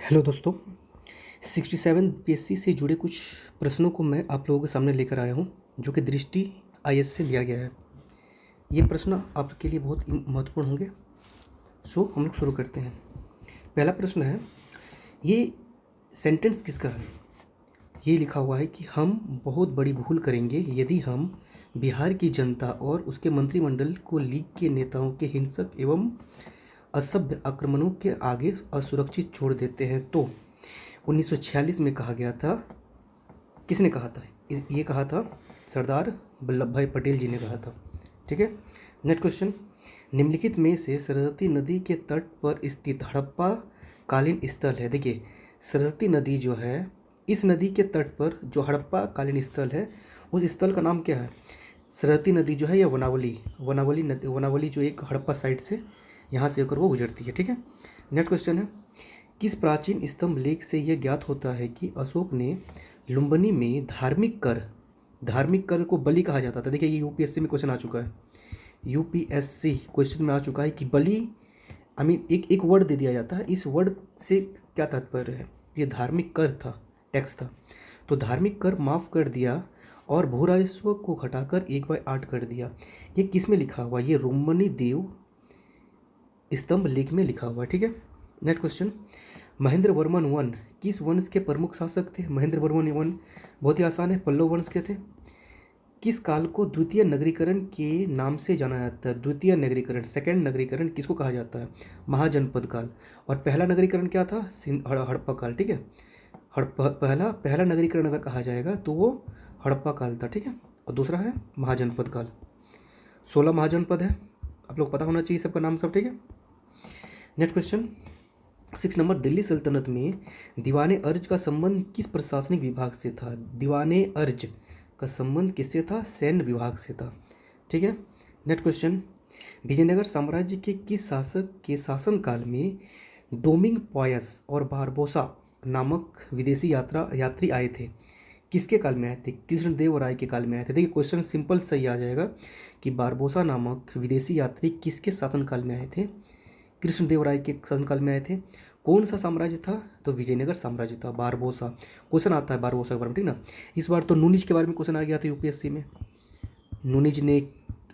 Hello दोस्तों। 67 BSc से जुड़े कुछ प्रश्नों को मैं आप लोगों के सामने लेकर आया हूं, जो कि दृष्टि आईएएस से लिया गया है। ये प्रश्न आपके लिए बहुत महत्वपूर्ण होंगे। सो हम लोग शुरू करते हैं। पहला प्रश्न है, ये सेंटेंस किसका है? ये लिखा हुआ है कि हम बहुत बड़ी भूल करेंगे यदि हम बिहार की जनता और उसके मंत्रिमंडल को लीग के नेताओं के हिंसक एवं असभ्य आक्रमणों के आगे असुरक्षित छोड़ देते हैं। तो 1946 में कहा गया था। किसने कहा था? ये कहा था सरदार वल्लभ भाई पटेल जी ने कहा था। ठीक है। नेक्स्ट क्वेश्चन, निम्नलिखित में से सरस्वती नदी के तट पर स्थित हड़प्पा कालीन स्थल है। देखिए, सरस्वती नदी जो है, इस नदी के तट पर जो हड़प्पा कालीन स्थल है, उस स्थल का नाम क्या है? सरस्वती नदी जो है या वनावली नदी, वनावली जो एक हड़प्पा साइड से यहाँ से होकर वो गुजरती है। ठीक है। नेक्स्ट क्वेश्चन है, किस प्राचीन स्तंभ लेख से यह ज्ञात होता है कि अशोक ने लुम्बिनी में धार्मिक कर को बलि कहा जाता था? देखिए, ये यूपीएससी में क्वेश्चन आ चुका है। यूपीएससी क्वेश्चन में आ चुका है कि बलि, आई मीन एक वर्ड दे दिया जाता है, इस वर्ड से क्या तात्पर्य है? ये धार्मिक कर था, टैक्स था। तो धार्मिक कर माफ़ कर दिया और भू राजस्व को घटाकर 1/8 कर दिया। ये किस में लिखा हुआ? ये लुम्बिनी देव स्तंभ लेख में लिखा हुआ है। ठीक है। Next question, Mahendra Varman one किस वंश के प्रमुख शासक थे? महेंद्र वर्मन वन बहुत ही आसान है, पल्लव वंश के थे। किस काल को द्वितीय नगरीकरण के नाम से जाना जाता है? द्वितीय नगरीकरण, सेकंड नगरीकरण किसको कहा जाता है? महाजनपद काल। और पहला नगरीकरण क्या था? हड़प्पा काल। ठीक है। पहला नगरीकरण अगर कहा जाएगा तो वो हड़प्पा काल था। ठीक है। और दूसरा है महाजनपद काल। 16 महाजनपद है, आप लोग पता होना चाहिए सबका नाम सब। ठीक है। नेक्स्ट क्वेश्चन, 6 नंबर, दिल्ली सल्तनत में दीवाने अर्ज का संबंध किस प्रशासनिक विभाग से था? दीवाने अर्ज का संबंध किससे था? सैन्य विभाग से था। ठीक है। नेक्स्ट क्वेश्चन, विजयनगर साम्राज्य के किस शासक के शासनकाल में डोमिंग पॉयस और बारबोसा नामक विदेशी यात्री आए थे? किसके काल में आए थे? कृष्णदेवराय के काल में आए थे। देखिए, क्वेश्चन सिंपल सही आ जाएगा कि बारबोसा नामक विदेशी यात्री किसके शासनकाल में आए थे? कृष्णदेवराय के शासनकाल में आए थे। कौन सा साम्राज्य था? तो विजयनगर साम्राज्य था। बारबोसा क्वेश्चन आता है बारबोसा के बारे में, ठीक ना। इस बार तो नूनिज के बारे में क्वेश्चन आ गया था यूपीएससी में। नूनिज ने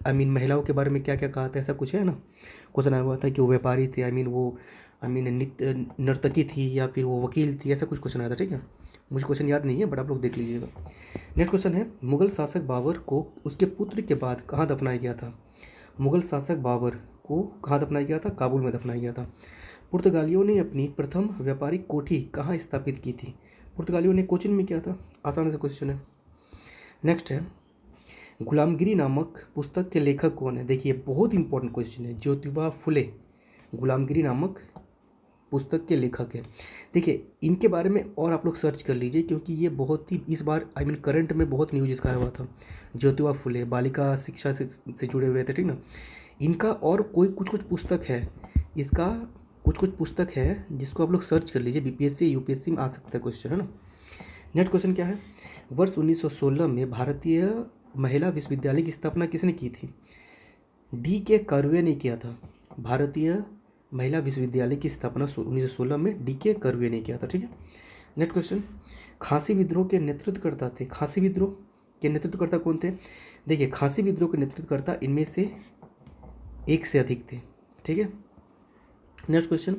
महिलाओं के बारे में क्या क्या कहा था, ऐसा कुछ है ना। क्वेश्चन आया हुआ था कि वो व्यापारी थे, वो नित्य नर्तकी थी या फिर वो वकील थी, ऐसा कुछ क्वेश्चन आया था। ठीक है। मुझे क्वेश्चन याद नहीं है, बट आप लोग देख लीजिएगा। नेक्स्ट क्वेश्चन है, मुगल शासक बाबर को उसके पुत्र के बाद कहाँ दफनाया गया था? मुगल शासक बाबर को कहाँ दफनाया गया था? काबुल में दफनाया गया था। पुर्तगालियों ने अपनी प्रथम व्यापारिक कोठी कहाँ स्थापित की थी? पुर्तगालियों ने कोचिन में किया था। आसान से क्वेश्चन है। नेक्स्ट है, गुलामगिरी नामक पुस्तक के लेखक कौन है? देखिए, बहुत इंपॉर्टेंट क्वेश्चन है। ज्योतिबा फुले गुलामगिरी नामक पुस्तक के लेखक है। देखिए, इनके बारे में और आप लोग सर्च कर लीजिए, क्योंकि ये बहुत ही इस बार करंट में बहुत न्यूज इसका आया हुआ था। ज्योतिबा फुले बालिका शिक्षा से जुड़े हुए थे, ठीक ना। इनका और कोई कुछ पुस्तक है, इसका कुछ पुस्तक है जिसको आप लोग सर्च कर लीजिए। बीपीएससी यूपीएससी में आ सकता है क्वेश्चन, है ना। नेक्स्ट क्वेश्चन क्या है, वर्ष 1916 में भारतीय महिला विश्वविद्यालय की स्थापना किसने की थी? डी के कर्वे ने किया था। भारतीय महिला विश्वविद्यालय की स्थापना 1916 में डी के कर्वे ने किया था। ठीक है। नेक्स्ट क्वेश्चन, खांसी विद्रोह के नेतृत्वकर्ता थे। खांसी विद्रोह के नेतृत्वकर्ता कौन थे? देखिए, खांसी विद्रोह के नेतृत्वकर्ता इनमें से एक से अधिक थे। ठीक है। नेक्स्ट क्वेश्चन,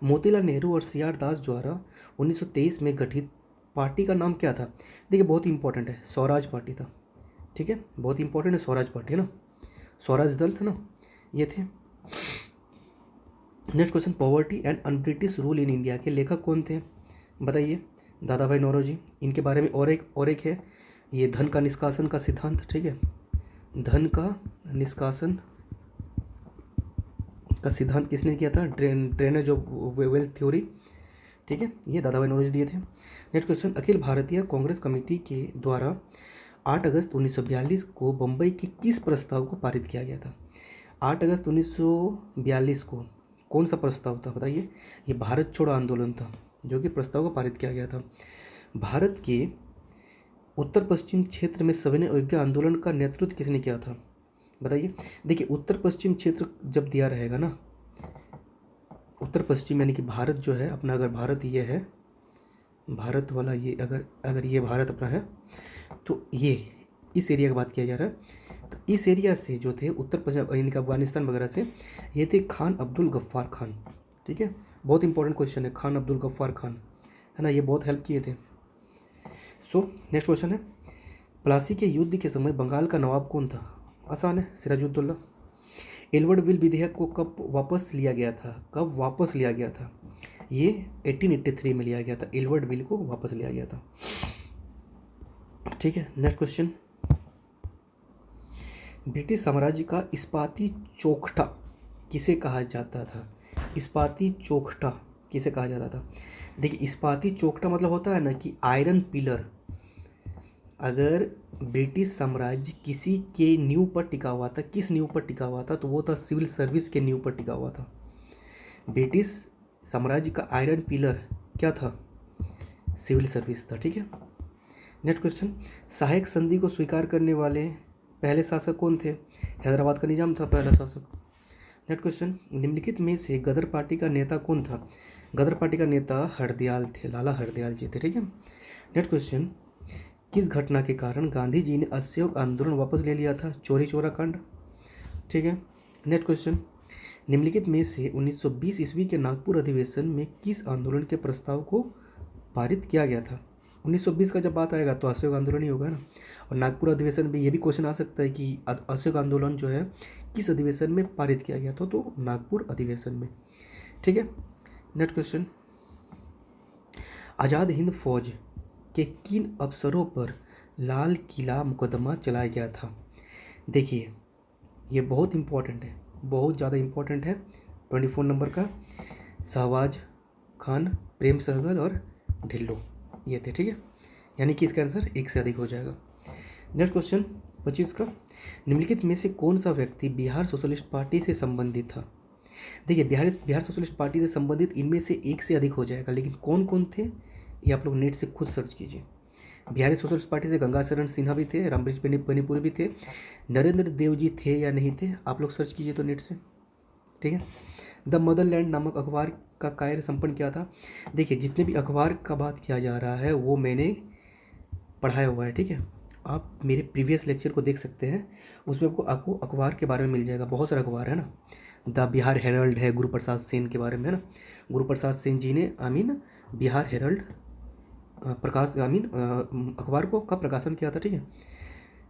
मोतीलाल नेहरू और सी आर दास द्वारा 1923 में गठित पार्टी का नाम क्या था? देखिए, बहुत ही इंपॉर्टेंट है, स्वराज पार्टी था। ठीक है, बहुत इंपॉर्टेंट है, स्वराज पार्टी, है ना, स्वराज दल, है ना, ये थे। Next question, poverty and un British rule in India के लेखक कौन थे? बताइए। दादा भाई नौरोजी। इनके बारे में और एक है, ये धन का निष्कासन का सिद्धांत। ठीक है, धन का निष्कासन का सिद्धांत किसने किया था? Drainage of wealth theory. ठीक है, ये दादा भाई नौरोजी दिए थे। Next question, Akhil Bharatiya Congress committee के द्वारा 8 अगस्त 1942 को बम्बई के किस प्रस्ताव को पारित किया गया था? 8 अगस्त 1942 को कौन सा प्रस्ताव था, बताइए। ये भारत छोड़ो आंदोलन था, जो कि प्रस्ताव को पारित किया गया था। भारत के उत्तर पश्चिम क्षेत्र में सविनय अवज्ञा आंदोलन का नेतृत्व किसने किया था? बताइए। देखिए, उत्तर पश्चिम क्षेत्र जब दिया रहेगा ना, उत्तर पश्चिम यानी कि भारत जो है अपना, अगर भारत ये है, भारत वाला ये अगर ये भारत अपना है तो ये इस एरिया की बात किया जा रहा है। तो इस एरिया से जो थे उत्तर पश्चिम यानी कि अफगानिस्तान वगैरह से, ये थे खान अब्दुल गफ्फार खान। ठीक है, बहुत इंपॉर्टेंट क्वेश्चन है, खान अब्दुल गफ्फार खान, है ना, ये बहुत हेल्प किए थे। सो नेक्स्ट क्वेश्चन है, प्लासी के युद्ध के समय बंगाल का नवाब कौन था? आसान है, सिराजुद्दौला। एल्वर्ड विल विधेयक को कब वापस लिया गया था? कब वापस लिया गया था? ये 1883 में लिया गया था, एल्वर्ड विल को वापस लिया गया था। ठीक है, नेक्स्ट क्वेश्चन, ब्रिटिश साम्राज्य का इस्पाती चोखटा किसे कहा जाता था? इस्पाती चोखटा किसे कहा जाता था? देखिए, इस्पाती चोखटा मतलब होता है ना कि आयरन पिलर। अगर ब्रिटिश साम्राज्य किसी के नींव पर टिका हुआ था, किस नींव पर टिका हुआ था? तो वो था सिविल सर्विस के नींव पर टिका हुआ था। ब्रिटिश साम्राज्य का आयरन पिलर क्या था? सिविल सर्विस था। ठीक है, नेक्स्ट क्वेश्चन, सहायक संधि को स्वीकार करने वाले पहले शासक कौन थे? हैदराबाद का निजाम था पहला शासक। नेक्स्ट क्वेश्चन, निम्नलिखित में से गदर पार्टी का नेता कौन था? गदर पार्टी का नेता हरदयाल थे, लाला हरदयाल जी थे। ठीक है, नेक्स्ट क्वेश्चन, किस घटना के कारण गांधी जी ने असहयोग आंदोलन वापस ले लिया था? चोरी चौरा कांड। ठीक है, नेक्स्ट क्वेश्चन, निम्नलिखित में से 1920 ईस्वी के नागपुर अधिवेशन में किस आंदोलन के प्रस्ताव को पारित किया गया था? 1920 का जब बात आएगा तो असहयोग आंदोलन ही होगा ना। और नागपुर अधिवेशन में ये भी क्वेश्चन आ सकता है कि असहयोग आंदोलन जो है किस अधिवेशन में पारित किया गया था? तो नागपुर अधिवेशन में। ठीक है, नेक्स्ट क्वेश्चन, आज़ाद हिंद फौज के किन अफसरों पर लाल किला मुकदमा चलाया गया था? देखिए, ये बहुत इंपॉर्टेंट है, बहुत ज़्यादा इंपॉर्टेंट है। 24 नंबर का शहबाज खान, प्रेम सहगल और ढिल्लो, ये थे। ठीक है, यानी कि इसका आंसर एक से अधिक हो जाएगा। नेक्स्ट क्वेश्चन 25 का, निम्नलिखित में से कौन सा व्यक्ति बिहार सोशलिस्ट पार्टी से संबंधित था? देखिए, बिहार सोशलिस्ट पार्टी से संबंधित इनमें से एक से अधिक हो जाएगा, लेकिन कौन कौन थे ये आप लोग नेट से खुद सर्च कीजिए। बिहारी सोशलिस्ट पार्टी से गंगा शरण सिन्हा भी थे, रामबृज मणिपुरी भी थे, नरेंद्र देव जी थे या नहीं थे, आप लोग सर्च कीजिए तो नेट से। ठीक है, द मदरलैंड नामक अखबार का कार्य संपन्न किया था? देखिए, जितने भी अखबार का बात किया जा रहा है वो मैंने पढ़ाया हुआ है। ठीक है, आप मेरे प्रीवियस लेक्चर को देख सकते हैं, उसमें आपको अखबार के बारे में मिल जाएगा, बहुत सारा अखबार है ना। द बिहार हेरल्ड है, गुरु प्रसाद सेन के बारे में, है ना। गुरु प्रसाद सेन जी ने बिहार हेरल्ड अखबार को कब प्रकाशन किया था? ठीक है,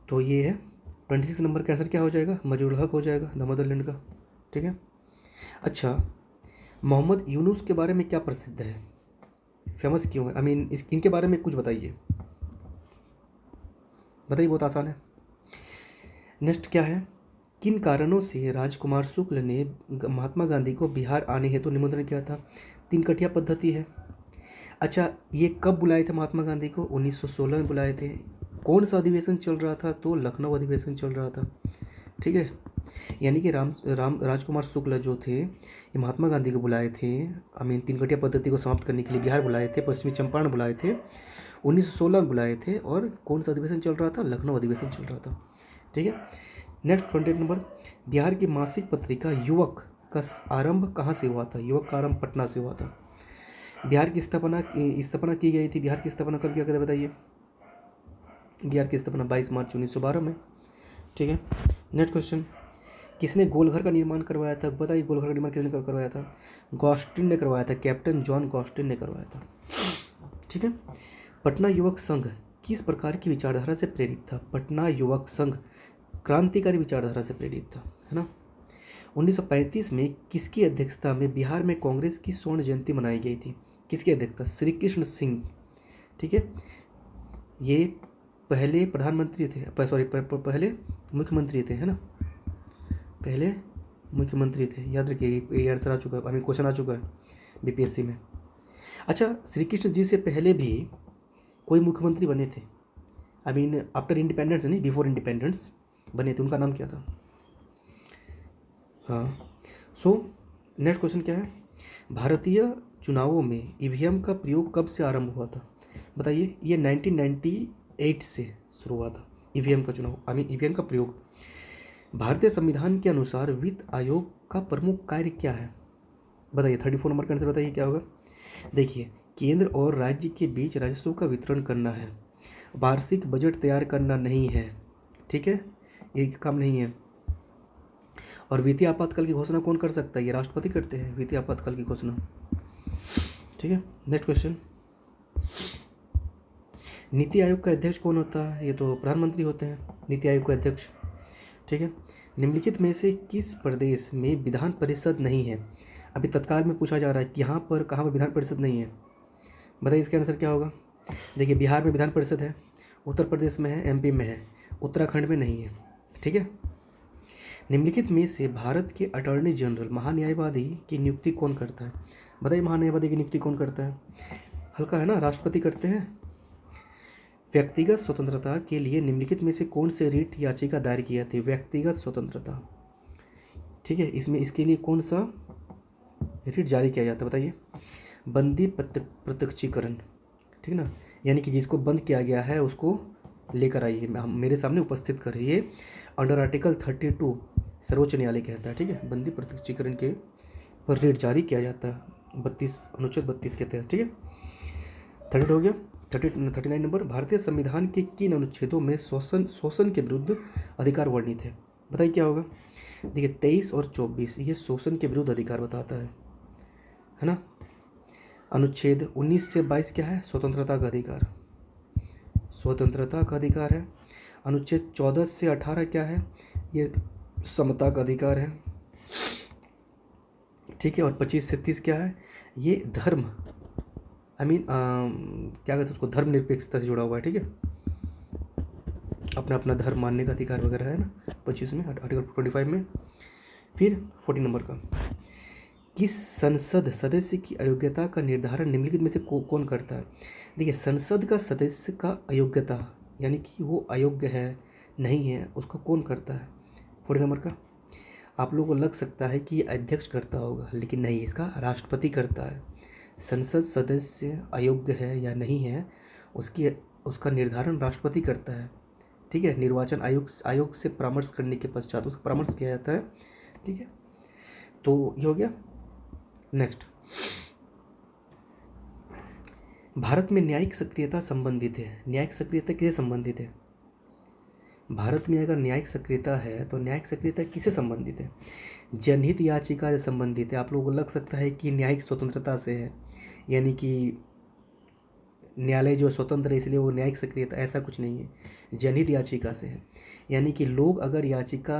तो ये है 26 नंबर का आंसर क्या हो जाएगा? मजरूल हक हो जाएगा, द मदरलैंड का। ठीक है, अच्छा, मोहम्मद यूनुस के बारे में क्या प्रसिद्ध है, फेमस क्यों है? इनके बारे में कुछ बताइए, बहुत आसान है। नेक्स्ट क्या है, किन कारणों से राजकुमार शुक्ल ने महात्मा गांधी को बिहार आने हेतु निमंत्रण किया था? 3 कठिया पद्धति है। अच्छा, ये कब बुलाए थे महात्मा गांधी को? 1916 में बुलाए थे। कौन सा अधिवेशन चल रहा था? तो लखनऊ अधिवेशन चल रहा था। ठीक है, यानी कि राजकुमार शुक्ल जो थे ये महात्मा गांधी को बुलाए थे, 3 कठिया पद्धति को समाप्त करने के लिए बिहार बुलाए थे, पश्चिमी चंपारण बुलाए थे, 1916 में बुलाए थे। और कौन सा अधिवेशन चल रहा था? लखनऊ अधिवेशन चल रहा था। ठीक है, नेक्स्ट 28 नंबर, बिहार की मासिक पत्रिका युवक का आरंभ कहाँ से हुआ था? युवक का आरंभ पटना से हुआ था। बिहार की स्थापना की गई थी, बिहार की स्थापना कब किया गया था बताइए? बिहार की स्थापना 22 मार्च 1912 में। ठीक है, नेक्स्ट क्वेश्चन, किसने गोलघर का निर्माण करवाया था? बताइए, गोलघर का निर्माण किसने करवाया था? गॉस्टिन ने करवाया था, कैप्टन जॉन गॉस्टिन ने करवाया था। ठीक है, पटना युवक संघ किस प्रकार की विचारधारा से प्रेरित था? पटना युवक संघ क्रांतिकारी विचारधारा से प्रेरित था, है ना। 1935 में किसकी अध्यक्षता में बिहार में कांग्रेस की स्वर्ण जयंती मनाई गई थी? किसकी अध्यक्षता? श्री कृष्ण सिंह। ठीक है, ये पहले प्रधानमंत्री थे, पहले मुख्यमंत्री थे, है ना, पहले मुख्यमंत्री थे। याद रखिए, ये आंसर आ चुका है, क्वेश्चन आ चुका है बीपीएससी में। अच्छा, श्री कृष्ण जी से पहले भी कोई मुख्यमंत्री बने थे, आफ्टर इंडिपेंडेंस नहीं, बिफोर इंडिपेंडेंस बने थे, उनका नाम क्या था? हाँ, सो नेक्स्ट क्वेश्चन क्या है, भारतीय चुनावों में ईवीएम का प्रयोग कब से आरंभ हुआ था? बताइए, ये 1998 से शुरू हुआ था ईवीएम का चुनाव, ईवीएम का प्रयोग। भारतीय संविधान के अनुसार वित्त आयोग का प्रमुख कार्य क्या है? बताइए 34 नंबर का आंसर बताइए क्या होगा। देखिए, केंद्र और राज्य के बीच राजस्व का वितरण करना है, वार्षिक बजट तैयार करना नहीं है, ठीक है, ये काम नहीं है। और वित्तीय आपातकाल की घोषणा कौन कर सकता है? ये राष्ट्रपति करते हैं वित्तीय आपातकाल की घोषणा, ठीक है। नेक्स्ट क्वेश्चन, नीति आयोग का अध्यक्ष कौन होता है? ये तो प्रधानमंत्री होते हैं नीति आयोग का अध्यक्ष, ठीक है। निम्नलिखित में से किस प्रदेश में विधान परिषद नहीं है? अभी तत्काल में पूछा जा रहा है कि यहाँ पर कहाँ पर विधान परिषद नहीं है, बताइए इसका आंसर क्या होगा। देखिए, बिहार में विधान परिषद है, उत्तर प्रदेश में है, एमपी में है, उत्तराखंड में नहीं है, ठीक है। निम्नलिखित में से भारत के अटॉर्नी जनरल महान्यायवादी की नियुक्ति कौन करता है? बताइए महान्यायवादी की नियुक्ति कौन करता है? हल्का है ना, राष्ट्रपति करते हैं। व्यक्तिगत स्वतंत्रता के लिए निम्नलिखित में से कौन से रिट याचिका दायर की जाती है? व्यक्तिगत स्वतंत्रता, ठीक है, इसमें इसके लिए कौन सा रिट जारी किया जाता है बताइए। बंदी प्रत्यक्षीकरण, ठीक है ना, यानी कि जिसको बंद किया गया है उसको लेकर आइए, मेरे सामने उपस्थित करिए, अंडर आर्टिकल 32 सर्वोच्च न्यायालय कहता है, ठीक है। बंदी प्रत्यक्षीकरण के पर रिट जारी किया जाता है 32 अनुच्छेद 32 के तहत, ठीक है। 30 हो गया। 39 नंबर, भारतीय संविधान के किन अनुच्छेदों में शोषण के विरुद्ध अधिकार वर्णित है? बताइए क्या होगा। देखिए 23 और 24 ये शोषण के विरुद्ध अधिकार बताता है ना। अनुच्छेद 19 से 22 क्या है? स्वतंत्रता का अधिकार, स्वतंत्रता का अधिकार है। अनुच्छेद 14 से 18 क्या है? ये समता का अधिकार है, ठीक है। और 25 से 30 क्या है? ये धर्म क्या कहते हैं उसको, धर्मनिरपेक्षता से जुड़ा हुआ है, ठीक है। अपना अपना धर्म मानने का अधिकार वगैरह है ना 25 में, आर्टिकल 25 में। फिर 40 नंबर का, किस संसद सदस्य की अयोग्यता का निर्धारण निम्नलिखित में से कौन करता है? देखिए, संसद का सदस्य का अयोग्यता यानी कि वो अयोग्य है नहीं है उसको कौन करता है? 40 नंबर का, आप लोगों को लग सकता है कि ये अध्यक्ष करता होगा, लेकिन नहीं, इसका राष्ट्रपति करता है। संसद सदस्य अयोग्य है या नहीं है उसका निर्धारण राष्ट्रपति करता है, ठीक है। निर्वाचन आयोग से परामर्श करने के पश्चात उसका परामर्श किया जाता है, ठीक है। तो ये हो गया। नेक्स्ट, भारत में न्यायिक सक्रियता संबंधित है, न्यायिक सक्रियता किसे संबंधित है? भारत में अगर न्यायिक सक्रियता है तो न्यायिक सक्रियता किसे संबंधित है? जनहित याचिका से संबंधित है। आप लोगों को लग सकता है कि न्यायिक स्वतंत्रता से है, यानी कि न्यायालय जो स्वतंत्र है इसलिए वो न्यायिक सक्रियता, ऐसा कुछ नहीं है। जनहित याचिका से है, यानी कि लोग अगर याचिका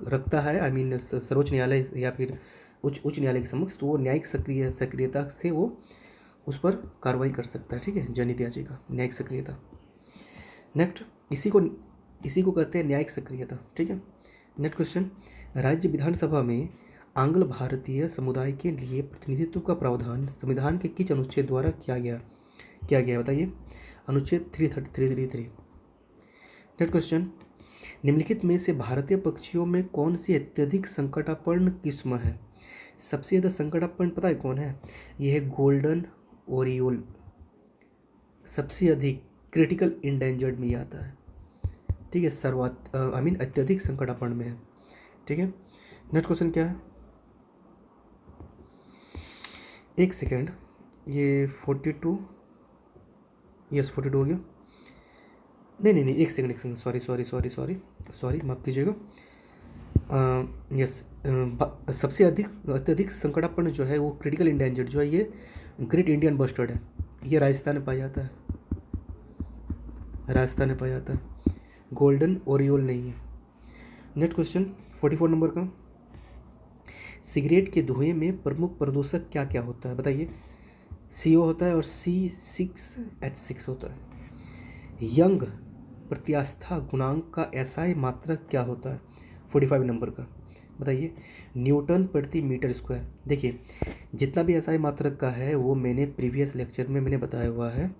रखता है सर्वोच्च न्यायालय या फिर उच्च न्यायालय के समक्ष, तो वो न्यायिक सक्रियता से वो उस पर कार्रवाई कर सकता है, ठीक है। जनहित याचिका, न्यायिक सक्रियता। नेक्स्ट, इसी को कहते हैं न्यायिक सक्रियता, ठीक है। नेक्स्ट क्वेश्चन, राज्य विधानसभा में आंग्ल भारतीय समुदाय के लिए प्रतिनिधित्व का प्रावधान संविधान के किस अनुच्छेद द्वारा किया गया बताइए। अनुच्छेद 333। नेक्स्ट क्वेश्चन, निम्नलिखित में से भारतीय पक्षियों में कौन सी अत्यधिक संकटापन्न किस्म है? सबसे ज़्यादा संकटापन्न पता है कौन है? यह है गोल्डन ओरियोल, सबसे अधिक क्रिटिकल इंडेंजर्ड में आता है, ठीक है। अत्यधिक संकटापन्न में है, ठीक है। नेक्स्ट क्वेश्चन क्या है? एक सेकेंड, ये 42, यस 42 हो गया। नहीं, एक सेकंड, सॉरी माफ़ कीजिएगा। यस, सबसे अत्यधिक संकटापन्न जो है वो क्रिटिकल इंडेंजर्ड जो है ये ग्रेट इंडियन बस्टर्ड है, ये राजस्थान में पाया जाता है, गोल्डन ओरियोल नहीं है। नेक्स्ट क्वेश्चन 44 नंबर का, सिगरेट के धुएं में प्रमुख प्रदूषक क्या क्या होता है बताइए। CO होता है और C6H6 होता है। यंग प्रत्यास्था गुणांक का SI मात्रक क्या होता है? 45 नंबर का बताइए। न्यूटन प्रति मीटर स्क्वायर। देखिए, जितना भी SI मात्रक का है वो मैंने प्रीवियस लेक्चर में मैंने बताया हुआ है,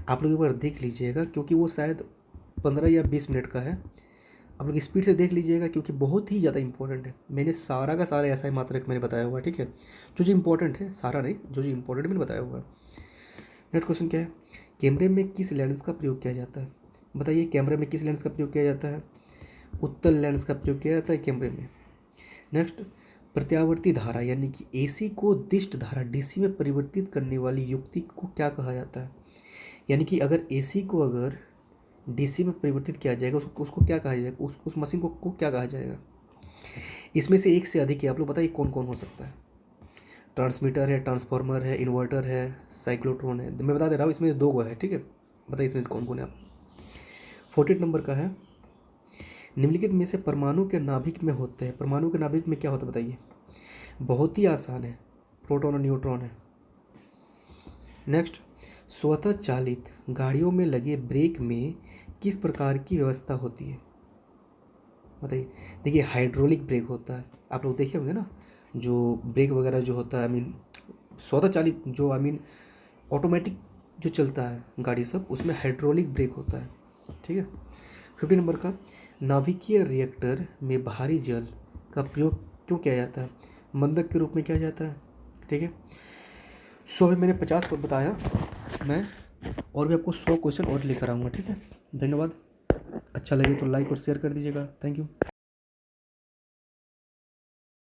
आप लोग एक बार देख लीजिएगा, क्योंकि वो शायद 15 या 20 मिनट का है। आप लोग स्पीड से देख लीजिएगा क्योंकि बहुत ही ज़्यादा इंपॉर्टेंट है। मैंने सारा का सारा SI मात्रक मैंने बताया हुआ है, ठीक है। जो इंपॉर्टेंट है, सारा नहीं, जो इंपॉर्टेंट मैंने बताया हुआ है। नेक्स्ट क्वेश्चन क्या है? कैमरे में किस लेंस का प्रयोग किया जाता है? बताइए, कैमरे में किस लेंस का प्रयोग किया जाता है? उत्तल लेंस का प्रयोग किया जाता है कैमरे में। नेक्स्ट, प्रत्यावर्ती धारा यानी कि एसी को दिष्ट धारा डीसी में परिवर्तित करने वाली युक्ति को क्या कहा जाता है? यानी कि अगर एसी को अगर डीसी में परिवर्तित किया जाएगा उसको क्या कहा जाएगा? उस मशीन को क्या कहा जाएगा? इसमें से एक से अधिक है, आप लोग बताइए कौन कौन हो सकता है? ट्रांसमीटर है, ट्रांसफार्मर है, इन्वर्टर है, साइक्लोट्रॉन है। मैं बता दे रहा हूँ इसमें 2 है, ठीक है? बताइए इसमें से कौन कौन है आप? 48 नंबर का है, निम्नलिखित में से परमाणु के नाभिक में होते हैं। परमाणु के नाभिक में क्या होता है बताइए? बहुत ही आसान है, प्रोटॉन और न्यूट्रॉन है। नेक्स्ट, स्वतः चालित गाड़ियों में लगे ब्रेक में किस प्रकार की व्यवस्था होती है? बताइए। देखिए हाइड्रोलिक ब्रेक होता है, आप लोग देखे होंगे ना, जो ब्रेक वगैरह जो होता है, आई मीन स्वतः चालित जो आई मीन ऑटोमेटिक जो चलता है गाड़ी सब, उसमें हाइड्रोलिक ब्रेक होता है, ठीक है? 50 नंबर का, नाभिकीय रिएक्टर में भारी जल का प्रयोग क्यों किया जाता है? मंदक के रूप में किया जाता है, ठीक है? अभी मैंने 50 को बताया, मैं और भी आपको 100 क्वेश्चन और लेकर आऊँगा, ठीक है? धन्यवाद। अच्छा लगे तो लाइक और शेयर कर दीजिएगा। Thank you.